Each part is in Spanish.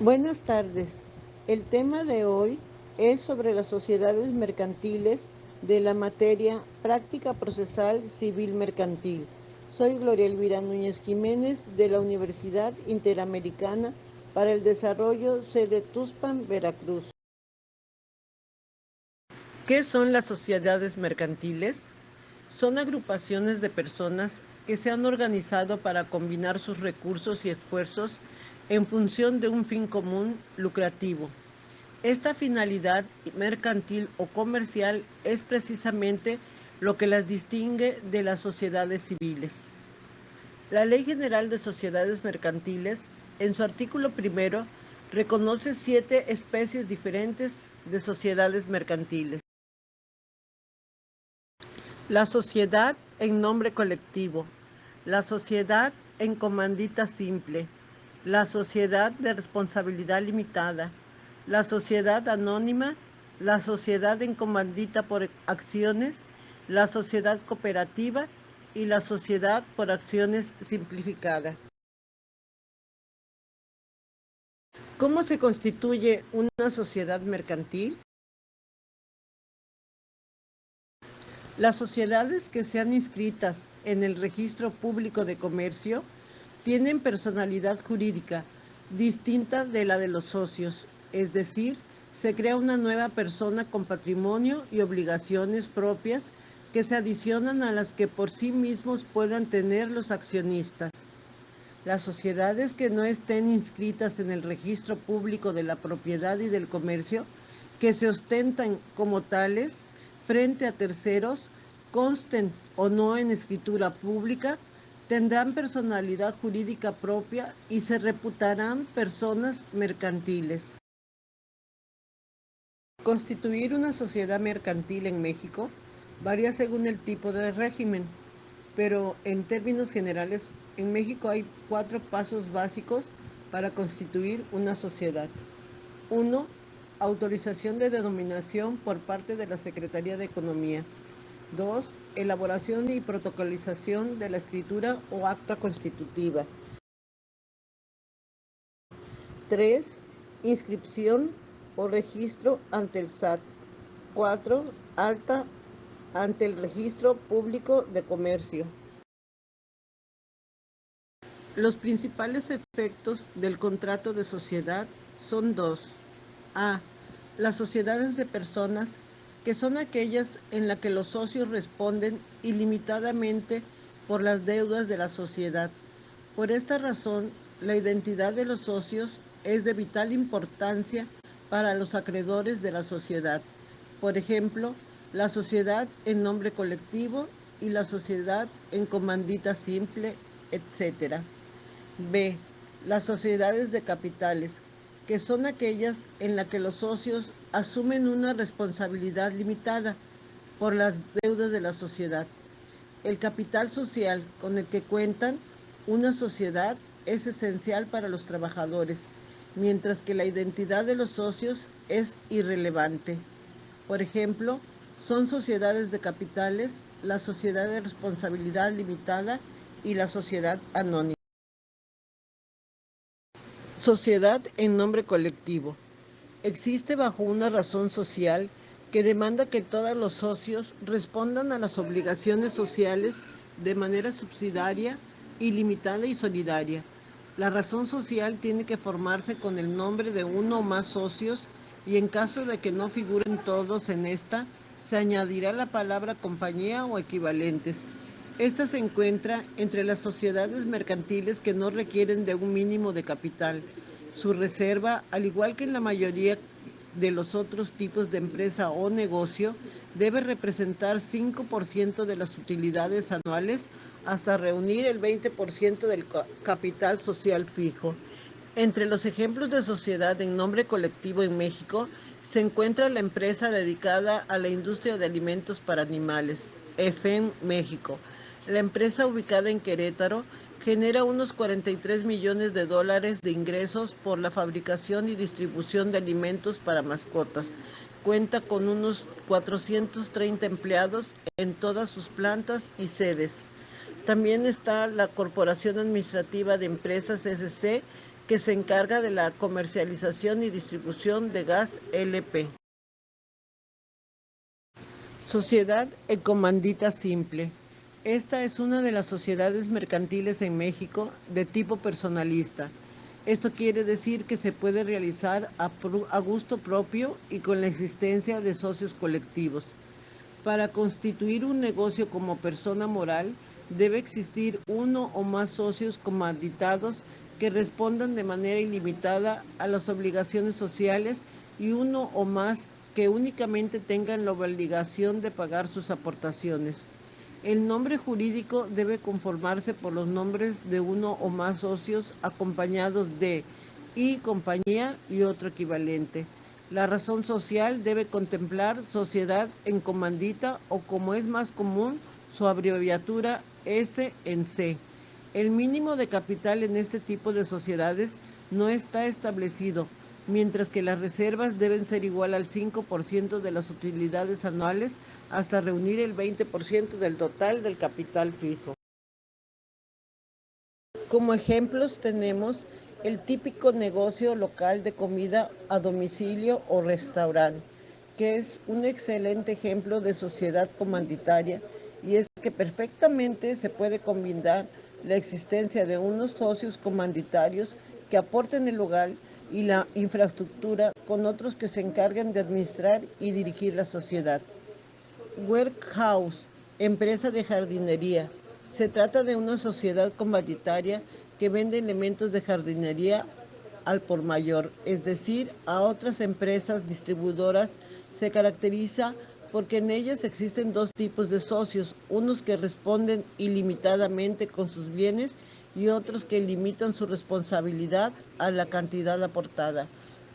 Buenas tardes. El tema de hoy es sobre las sociedades mercantiles de la materia Práctica Procesal Civil Mercantil. Soy Gloria Elvira Núñez Jiménez de la Universidad Interamericana para el Desarrollo, sede Tuxpan, Veracruz. ¿Qué son las sociedades mercantiles? Son agrupaciones de personas que se han organizado para combinar sus recursos y esfuerzos en función de un fin común lucrativo. Esta finalidad mercantil o comercial es precisamente lo que las distingue de las sociedades civiles. La Ley General de Sociedades Mercantiles, en su artículo primero, reconoce 7 especies diferentes de sociedades mercantiles. La sociedad en nombre colectivo, la sociedad en comandita simple, la sociedad de responsabilidad limitada, la sociedad anónima, la sociedad en comandita por acciones, la sociedad cooperativa y la sociedad por acciones simplificada. ¿Cómo se constituye una sociedad mercantil? Las sociedades que sean inscritas en el Registro Público de Comercio tienen personalidad jurídica distinta de la de los socios, es decir, se crea una nueva persona con patrimonio y obligaciones propias que se adicionan a las que por sí mismos puedan tener los accionistas. Las sociedades que no estén inscritas en el Registro Público de la Propiedad y del Comercio, que se ostentan como tales frente a terceros, consten o no en escritura pública, tendrán personalidad jurídica propia y se reputarán personas mercantiles. Constituir una sociedad mercantil en México varía según el tipo de régimen, pero en términos generales, en México hay 4 pasos básicos para constituir una sociedad. 1. Autorización de denominación por parte de la Secretaría de Economía. 2. Elaboración y protocolización de la escritura o acta constitutiva. 3. Inscripción o registro ante el SAT. 4. Alta ante el Registro Público de Comercio. Los principales efectos del contrato de sociedad son 2. A. Las sociedades de personas, que son aquellas en las que los socios responden ilimitadamente por las deudas de la sociedad. Por esta razón, la identidad de los socios es de vital importancia para los acreedores de la sociedad. Por ejemplo, la sociedad en nombre colectivo y la sociedad en comandita simple, etc. B. Las sociedades de capitales, que son aquellas en las que los socios asumen una responsabilidad limitada por las deudas de la sociedad. El capital social con el que cuentan una sociedad es esencial para los trabajadores, mientras que la identidad de los socios es irrelevante. Por ejemplo, son sociedades de capitales la sociedad de responsabilidad limitada y la sociedad anónima. Sociedad en nombre colectivo. Existe bajo una razón social que demanda que todos los socios respondan a las obligaciones sociales de manera subsidiaria, ilimitada y solidaria. La razón social tiene que formarse con el nombre de uno o más socios y en caso de que no figuren todos en esta, se añadirá la palabra compañía o equivalentes. Esta se encuentra entre las sociedades mercantiles que no requieren de un mínimo de capital. Su reserva, al igual que en la mayoría de los otros tipos de empresa o negocio, debe representar 5% de las utilidades anuales hasta reunir el 20% del capital social fijo. Entre los ejemplos de sociedad en nombre colectivo en México se encuentra la empresa dedicada a la industria de alimentos para animales, EFEM México. La empresa ubicada en Querétaro genera unos 43 millones de dólares de ingresos por la fabricación y distribución de alimentos para mascotas. Cuenta con unos 430 empleados en todas sus plantas y sedes. También está la Corporación Administrativa de Empresas SC, que se encarga de la comercialización y distribución de gas LP. Sociedad en comandita simple. Esta es una de las sociedades mercantiles en México de tipo personalista. Esto quiere decir que se puede realizar a gusto propio y con la existencia de socios colectivos. Para constituir un negocio como persona moral, debe existir uno o más socios comanditados que respondan de manera ilimitada a las obligaciones sociales y uno o más que únicamente tengan la obligación de pagar sus aportaciones. El nombre jurídico debe conformarse por los nombres de uno o más socios acompañados de y compañía y otro equivalente. La razón social debe contemplar sociedad en comandita o, como es más común, su abreviatura S en C. El mínimo de capital en este tipo de sociedades no está establecido, mientras que las reservas deben ser igual al 5% de las utilidades anuales hasta reunir el 20% del total del capital fijo. Como ejemplos tenemos el típico negocio local de comida a domicilio o restaurante, que es un excelente ejemplo de sociedad comanditaria, y es que perfectamente se puede combinar la existencia de unos socios comanditarios que aporten el lugar y la infraestructura con otros que se encarguen de administrar y dirigir la sociedad. Warehouse, empresa de jardinería. Se trata de una sociedad comanditaria que vende elementos de jardinería al por mayor, es decir, a otras empresas distribuidoras. Se caracteriza porque en ellas existen dos tipos de socios, unos que responden ilimitadamente con sus bienes y otros que limitan su responsabilidad a la cantidad aportada.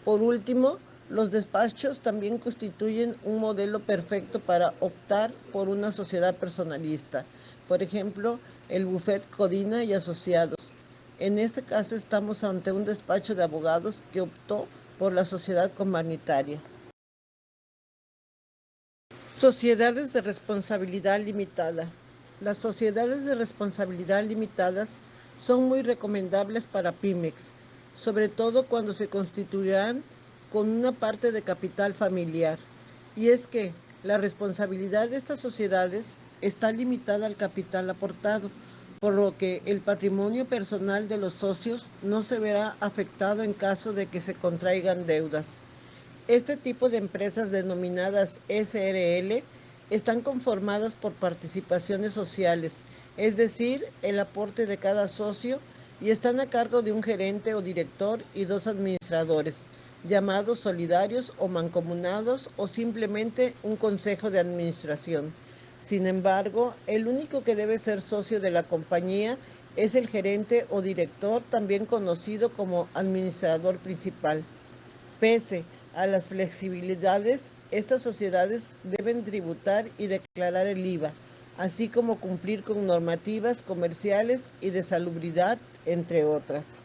Por último, los despachos también constituyen un modelo perfecto para optar por una sociedad personalista. Por ejemplo, el Buffet Codina y Asociados. En este caso estamos ante un despacho de abogados que optó por la sociedad comunitaria. Sociedades de responsabilidad limitada. Las sociedades de responsabilidad limitadas son muy recomendables para pymes, sobre todo cuando se constituirán con una parte de capital familiar. Y es que la responsabilidad de estas sociedades está limitada al capital aportado, por lo que el patrimonio personal de los socios no se verá afectado en caso de que se contraigan deudas. Este tipo de empresas denominadas SRL están conformadas por participaciones sociales, es decir, el aporte de cada socio, y están a cargo de un gerente o director y dos administradores, llamados solidarios o mancomunados, o simplemente un consejo de administración. Sin embargo, el único que debe ser socio de la compañía es el gerente o director, también conocido como administrador principal. Pese a las flexibilidades, estas sociedades deben tributar y declarar el IVA, así como cumplir con normativas comerciales y de salubridad, entre otras.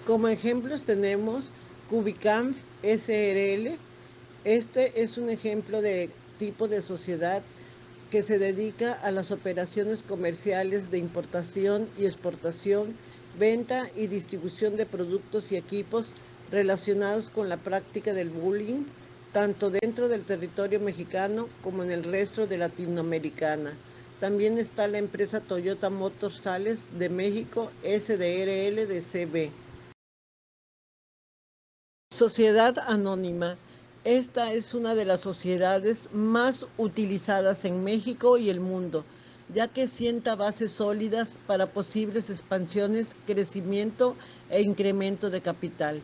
Como ejemplos tenemos Cubicam SRL. Este es un ejemplo de tipo de sociedad que se dedica a las operaciones comerciales de importación y exportación, venta y distribución de productos y equipos relacionados con la práctica del bullying, tanto dentro del territorio mexicano como en el resto de Latinoamericana. También está la empresa Toyota Motors Sales de México, SDRL de CB. Sociedad anónima. Esta es una de las sociedades más utilizadas en México y el mundo, ya que sienta bases sólidas para posibles expansiones, crecimiento e incremento de capital.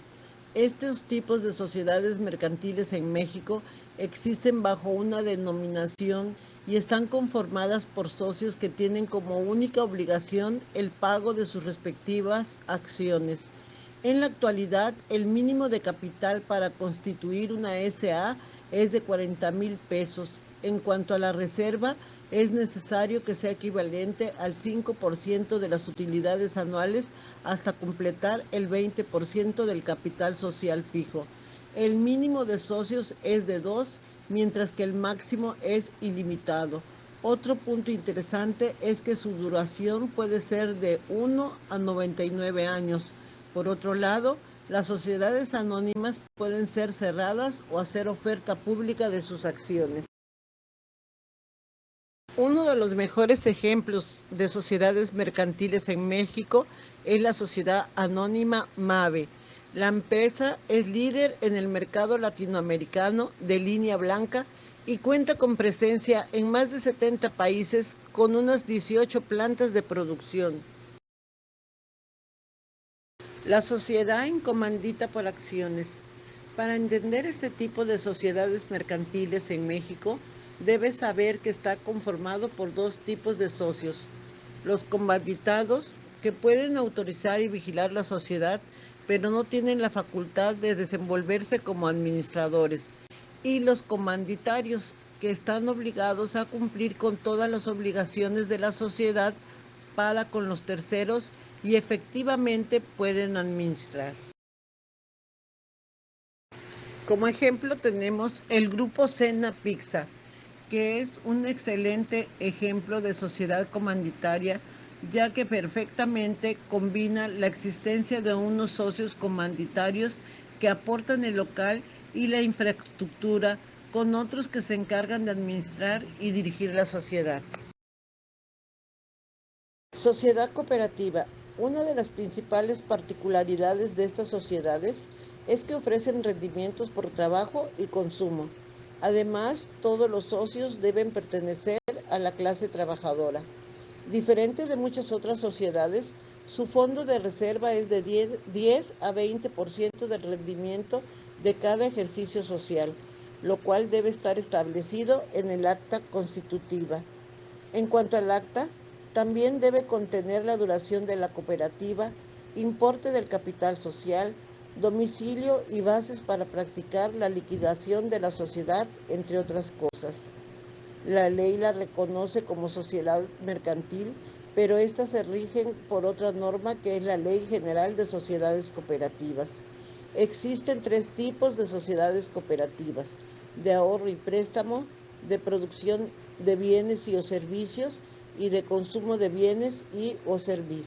Estos tipos de sociedades mercantiles en México existen bajo una denominación y están conformadas por socios que tienen como única obligación el pago de sus respectivas acciones. En la actualidad, el mínimo de capital para constituir una SA es de 40,000 pesos. En cuanto a la reserva, es necesario que sea equivalente al 5% de las utilidades anuales hasta completar el 20% del capital social fijo. El mínimo de socios es de 2, mientras que el máximo es ilimitado. Otro punto interesante es que su duración puede ser de 1 a 99 años. Por otro lado, las sociedades anónimas pueden ser cerradas o hacer oferta pública de sus acciones. Uno de los mejores ejemplos de sociedades mercantiles en México es la sociedad anónima MAVE. La empresa es líder en el mercado latinoamericano de línea blanca y cuenta con presencia en más de 70 países con unas 18 plantas de producción. La sociedad en comandita por acciones. Para entender este tipo de sociedades mercantiles en México, debes saber que está conformado por dos tipos de socios. Los comanditados, que pueden autorizar y vigilar la sociedad, pero no tienen la facultad de desenvolverse como administradores. Y los comanditarios, que están obligados a cumplir con todas las obligaciones de la sociedad para con los terceros y efectivamente pueden administrar. Como ejemplo tenemos el grupo Cena Pizza, que es un excelente ejemplo de sociedad comanditaria, ya que perfectamente combina la existencia de unos socios comanditarios que aportan el local y la infraestructura con otros que se encargan de administrar y dirigir la sociedad. Sociedad cooperativa. Una de las principales particularidades de estas sociedades es que ofrecen rendimientos por trabajo y consumo. Además, todos los socios deben pertenecer a la clase trabajadora. Diferente de muchas otras sociedades, su fondo de reserva es de 10 a 20% del rendimiento de cada ejercicio social, lo cual debe estar establecido en el acta constitutiva. En cuanto al acta, también debe contener la duración de la cooperativa, importe del capital social, domicilio y bases para practicar la liquidación de la sociedad, entre otras cosas. La ley la reconoce como sociedad mercantil, pero éstas se rigen por otra norma que es la Ley General de Sociedades Cooperativas. Existen tres tipos de sociedades cooperativas: de ahorro y préstamo, de producción de bienes y o servicios y de consumo de bienes y o servicios.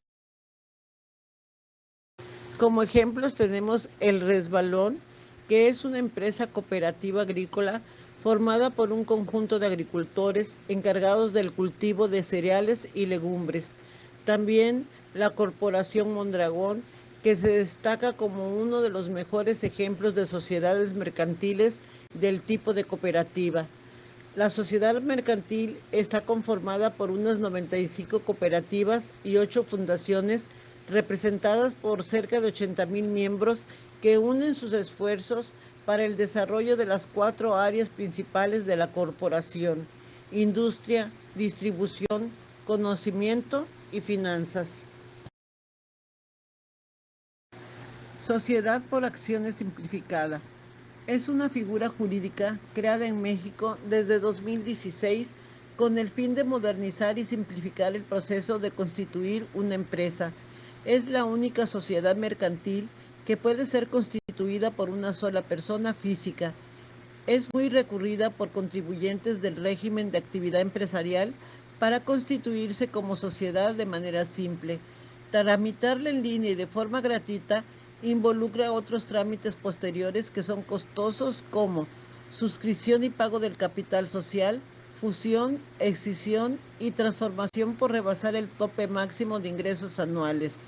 Como ejemplos tenemos El Resbalón, que es una empresa cooperativa agrícola formada por un conjunto de agricultores encargados del cultivo de cereales y legumbres. También la Corporación Mondragón, que se destaca como uno de los mejores ejemplos de sociedades mercantiles del tipo de cooperativa. La sociedad mercantil está conformada por unas 95 cooperativas y 8 fundaciones representadas por cerca de 80,000 miembros que unen sus esfuerzos para el desarrollo de las 4 áreas principales de la corporación: industria, distribución, conocimiento y finanzas. Sociedad por acciones simplificada. Es una figura jurídica creada en México desde 2016 con el fin de modernizar y simplificar el proceso de constituir una empresa. Es la única sociedad mercantil que puede ser constituida por una sola persona física. Es muy recurrida por contribuyentes del régimen de actividad empresarial para constituirse como sociedad de manera simple. Tramitarla en línea y de forma gratuita involucra otros trámites posteriores que son costosos, como suscripción y pago del capital social, fusión, escisión y transformación por rebasar el tope máximo de ingresos anuales.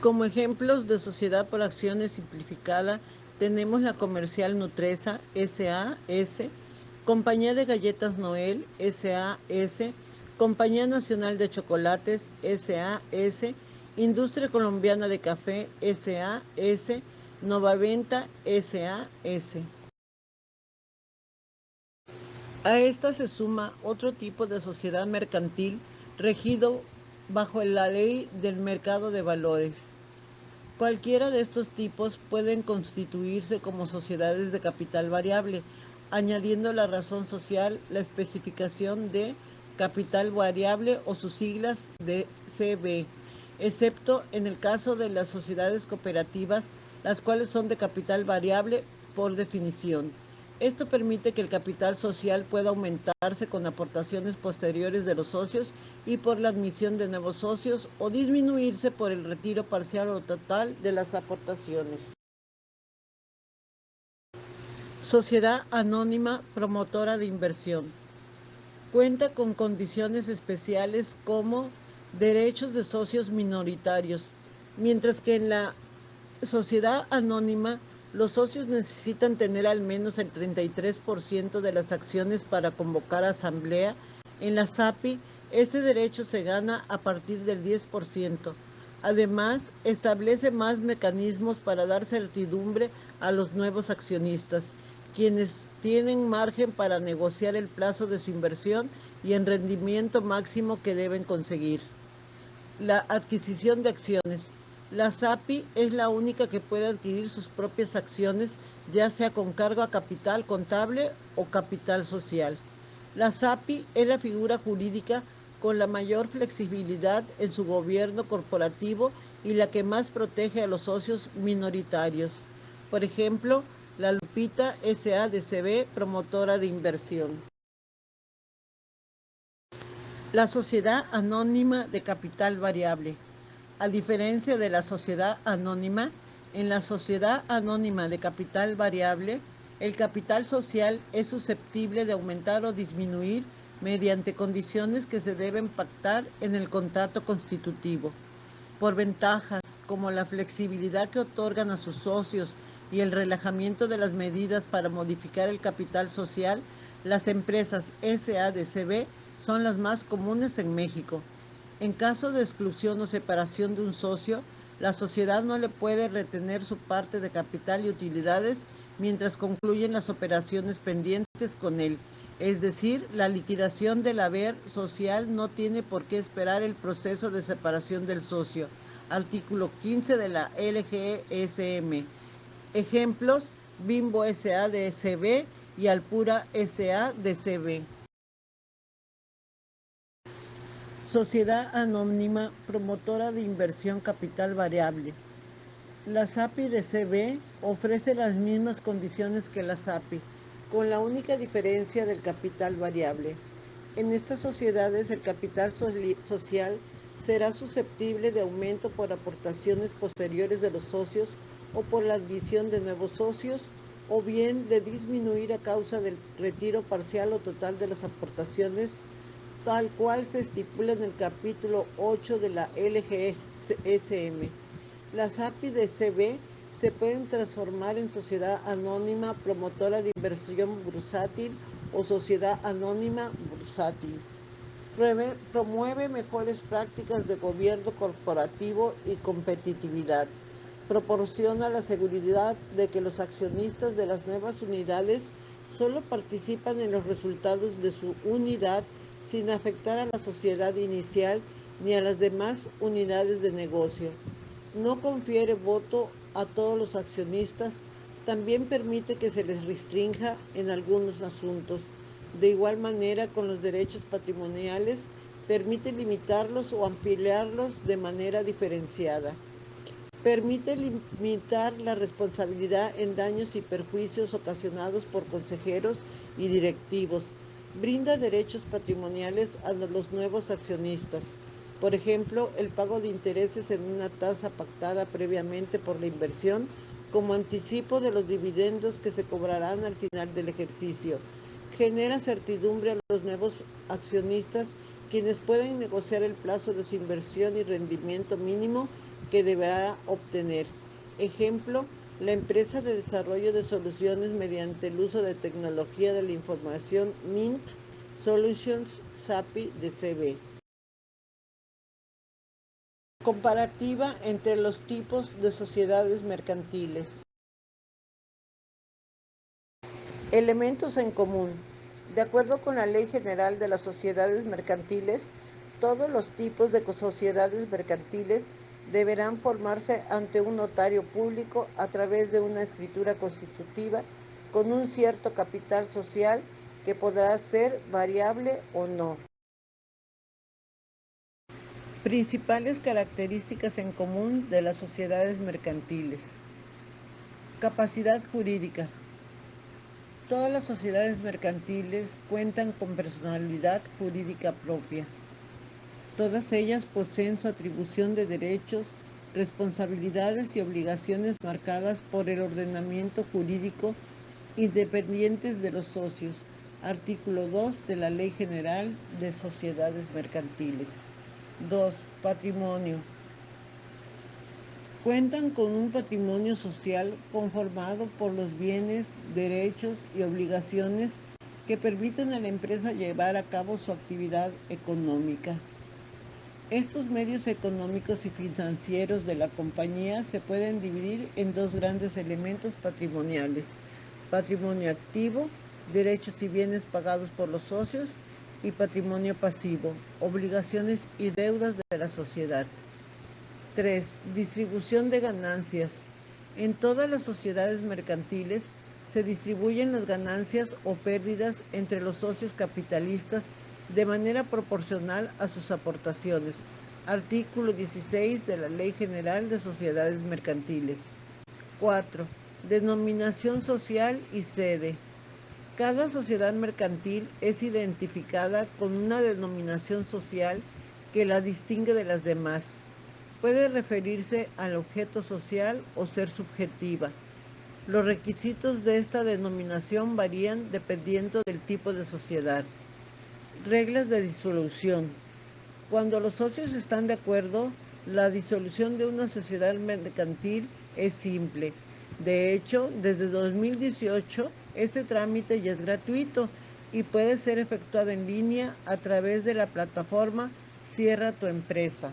Como ejemplos de sociedad por acciones simplificada tenemos la Comercial Nutresa S.A.S., Compañía de Galletas Noel S.A.S., Compañía Nacional de Chocolates S.A.S., Industria Colombiana de Café S.A.S., Novaventa S.A.S. A esta se suma otro tipo de sociedad mercantil regido bajo la ley del mercado de valores. Cualquiera de estos tipos pueden constituirse como sociedades de capital variable, añadiendo la razón social, la especificación de capital variable o sus siglas de CB, excepto en el caso de las sociedades cooperativas, las cuales son de capital variable por definición. Esto permite que el capital social pueda aumentarse con aportaciones posteriores de los socios y por la admisión de nuevos socios o disminuirse por el retiro parcial o total de las aportaciones. Sociedad anónima promotora de inversión. Cuenta con condiciones especiales como derechos de socios minoritarios, mientras que en la sociedad anónima los socios necesitan tener al menos el 33% de las acciones para convocar asamblea. En la SAPI, este derecho se gana a partir del 10%. Además, establece más mecanismos para dar certidumbre a los nuevos accionistas, quienes tienen margen para negociar el plazo de su inversión y el rendimiento máximo que deben conseguir. La adquisición de acciones. La SAPI es la única que puede adquirir sus propias acciones, ya sea con cargo a capital contable o capital social. La SAPI es la figura jurídica con la mayor flexibilidad en su gobierno corporativo y la que más protege a los socios minoritarios. Por ejemplo, la Lupita S.A.de.C.V., promotora de inversión. La sociedad anónima de capital variable. A diferencia de la sociedad anónima, en la sociedad anónima de capital variable, el capital social es susceptible de aumentar o disminuir mediante condiciones que se deben pactar en el contrato constitutivo. Por ventajas como la flexibilidad que otorgan a sus socios y el relajamiento de las medidas para modificar el capital social, las empresas SADCB son las más comunes en México. En caso de exclusión o separación de un socio, la sociedad no le puede retener su parte de capital y utilidades mientras concluyen las operaciones pendientes con él. Es decir, la liquidación del haber social no tiene por qué esperar el proceso de separación del socio. Artículo 15 de la LGSM. Ejemplos: Bimbo S.A.de.C.V. y Alpura S.A.de.C.V. Sociedad anónima promotora de inversión capital variable. La SAPI de CB ofrece las mismas condiciones que la SAPI, con la única diferencia del capital variable. En estas sociedades el capital social será susceptible de aumento por aportaciones posteriores de los socios o por la admisión de nuevos socios, o bien de disminuir a causa del retiro parcial o total de las aportaciones, tal cual se estipula en el capítulo 8 de la LGSM. Las API de CB se pueden transformar en sociedad anónima promotora de inversión bursátil o sociedad anónima bursátil. Promueve mejores prácticas de gobierno corporativo y competitividad. Proporciona la seguridad de que los accionistas de las nuevas unidades solo participan en los resultados de su unidad sin afectar a la sociedad inicial ni a las demás unidades de negocio. No confiere voto a todos los accionistas, también permite que se les restrinja en algunos asuntos. De igual manera, con los derechos patrimoniales, permite limitarlos o ampliarlos de manera diferenciada. Permite limitar la responsabilidad en daños y perjuicios ocasionados por consejeros y directivos. Brinda derechos patrimoniales a los nuevos accionistas. Por ejemplo, el pago de intereses en una tasa pactada previamente por la inversión como anticipo de los dividendos que se cobrarán al final del ejercicio. Genera certidumbre a los nuevos accionistas, quienes pueden negociar el plazo de su inversión y rendimiento mínimo que deberá obtener. Ejemplo, la empresa de desarrollo de soluciones mediante el uso de tecnología de la información Mint Solutions SAPI de CB. Comparativa entre los tipos de sociedades mercantiles. Elementos en común. De acuerdo con la Ley General de las Sociedades Mercantiles, todos los tipos de sociedades mercantiles deberán formarse ante un notario público a través de una escritura constitutiva con un cierto capital social que podrá ser variable o no. Principales características en común de las sociedades mercantiles. Capacidad jurídica. Todas las sociedades mercantiles cuentan con personalidad jurídica propia. Todas ellas poseen su atribución de derechos, responsabilidades y obligaciones marcadas por el ordenamiento jurídico independientes de los socios. Artículo 2 de la Ley General de Sociedades Mercantiles. 2. Patrimonio. Cuentan con un patrimonio social conformado por los bienes, derechos y obligaciones que permiten a la empresa llevar a cabo su actividad económica. Estos medios económicos y financieros de la compañía se pueden dividir en dos grandes elementos patrimoniales: patrimonio activo, derechos y bienes pagados por los socios, y patrimonio pasivo, obligaciones y deudas de la sociedad. 3. Distribución de ganancias. En todas las sociedades mercantiles se distribuyen las ganancias o pérdidas entre los socios capitalistas de manera proporcional a sus aportaciones. Artículo 16 de la Ley General de Sociedades Mercantiles. 4. Denominación social y sede. Cada sociedad mercantil es identificada con una denominación social que la distingue de las demás. Puede referirse al objeto social o ser subjetiva. Los requisitos de esta denominación varían dependiendo del tipo de sociedad. Reglas de disolución. Cuando los socios están de acuerdo, la disolución de una sociedad mercantil es simple. De hecho, desde 2018, este trámite ya es gratuito y puede ser efectuado en línea a través de la plataforma Cierra tu Empresa.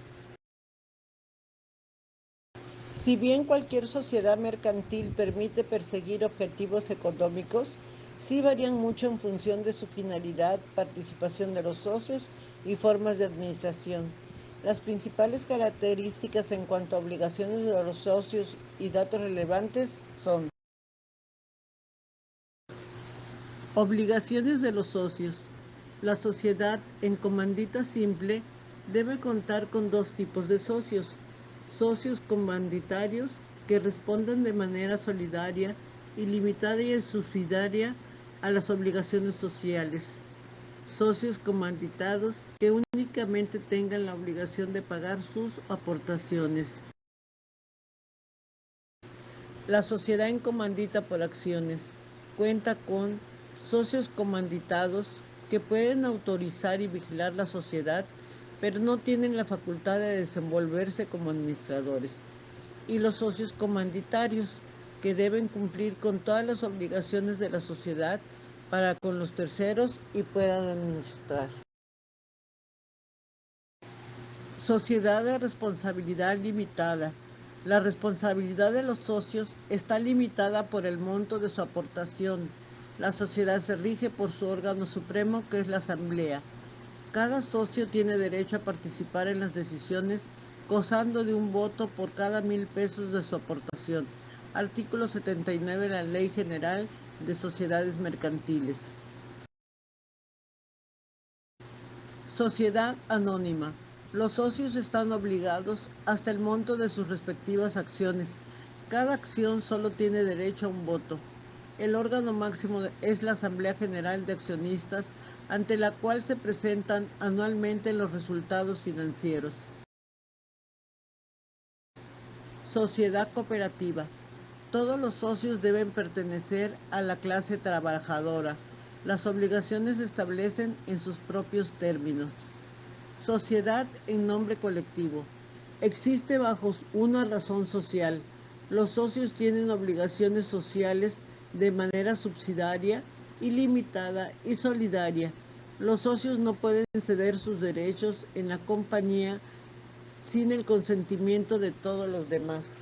Si bien cualquier sociedad mercantil permite perseguir objetivos económicos, sí varían mucho en función de su finalidad, participación de los socios y formas de administración. Las principales características en cuanto a obligaciones de los socios y datos relevantes son: obligaciones de los socios. La sociedad en comandita simple debe contar con dos tipos de socios: socios comanditarios, que respondan de manera solidaria, ilimitada y subsidiaria a las obligaciones sociales; socios comanditados, que únicamente tengan la obligación de pagar sus aportaciones. La sociedad en comandita por acciones cuenta con socios comanditados, que pueden autorizar y vigilar la sociedad, pero no tienen la facultad de desenvolverse como administradores; y los socios comanditarios, que deben cumplir con todas las obligaciones de la sociedad para con los terceros y puedan administrar. Sociedad de responsabilidad limitada. La responsabilidad de los socios está limitada por el monto de su aportación. La sociedad se rige por su órgano supremo, que es la Asamblea. Cada socio tiene derecho a participar en las decisiones, gozando de un voto por cada 1,000 pesos de su aportación. Artículo 79 de la Ley General de Sociedades Mercantiles. Sociedad anónima. Los socios están obligados hasta el monto de sus respectivas acciones. Cada acción solo tiene derecho a un voto. El órgano máximo es la Asamblea General de Accionistas, ante la cual se presentan anualmente los resultados financieros. Sociedad cooperativa. Todos los socios deben pertenecer a la clase trabajadora. Las obligaciones se establecen en sus propios términos. Sociedad en nombre colectivo. Existe bajo una razón social. Los socios tienen obligaciones sociales de manera subsidiaria, ilimitada y solidaria. Los socios no pueden ceder sus derechos en la compañía sin el consentimiento de todos los demás.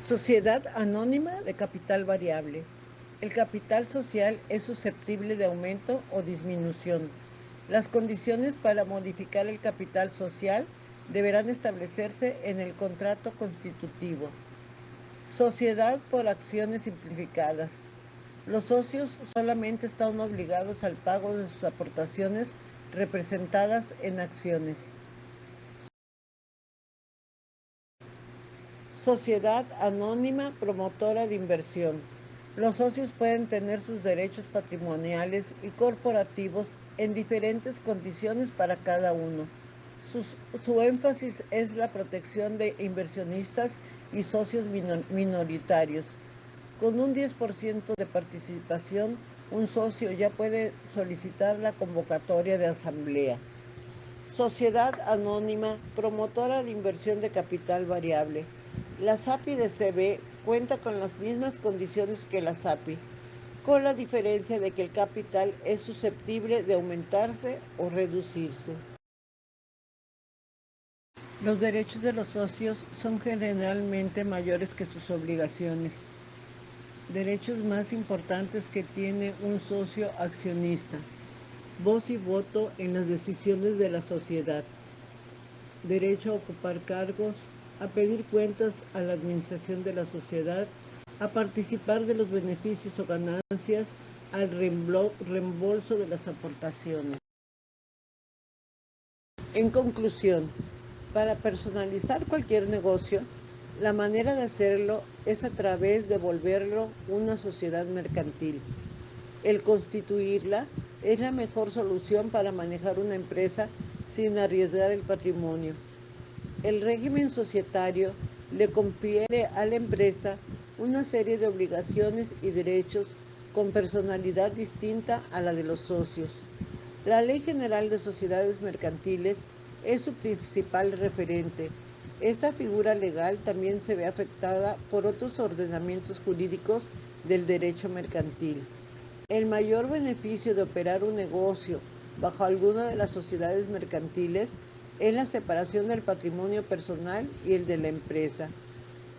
Sociedad anónima de capital variable. El capital social es susceptible de aumento o disminución. Las condiciones para modificar el capital social deberán establecerse en el contrato constitutivo. Sociedad por acciones simplificadas. Los socios solamente están obligados al pago de sus aportaciones representadas en acciones. Sociedad anónima promotora de inversión. Los socios pueden tener sus derechos patrimoniales y corporativos en diferentes condiciones para cada uno. Su énfasis es la protección de inversionistas y socios minoritarios. Con un 10% de participación, un socio ya puede solicitar la convocatoria de asamblea. Sociedad anónima, promotora de inversión de capital variable. La SAPI de CB cuenta con las mismas condiciones que la SAPI, con la diferencia de que el capital es susceptible de aumentarse o reducirse. Los derechos de los socios son generalmente mayores que sus obligaciones. Derechos más importantes que tiene un socio accionista: voz y voto en las decisiones de la sociedad, derecho a ocupar cargos, a pedir cuentas a la administración de la sociedad, a participar de los beneficios o ganancias, al reembolso de las aportaciones. En conclusión, para personalizar cualquier negocio, la manera de hacerlo es a través de volverlo una sociedad mercantil. El constituirla es la mejor solución para manejar una empresa sin arriesgar el patrimonio. El régimen societario le confiere a la empresa una serie de obligaciones y derechos con personalidad distinta a la de los socios. La Ley General de Sociedades Mercantiles es su principal referente. Esta figura legal también se ve afectada por otros ordenamientos jurídicos del derecho mercantil. El mayor beneficio de operar un negocio bajo alguna de las sociedades mercantiles es la separación del patrimonio personal y el de la empresa.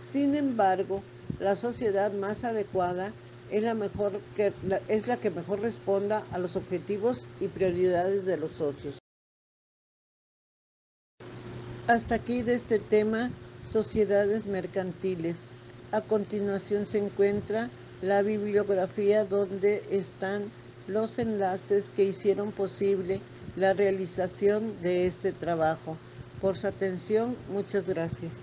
Sin embargo, la sociedad más adecuada es la que mejor responda a los objetivos y prioridades de los socios. Hasta aquí de este tema, sociedades mercantiles. A continuación se encuentra la bibliografía donde están los enlaces que hicieron posible la realización de este trabajo. Por su atención, muchas gracias.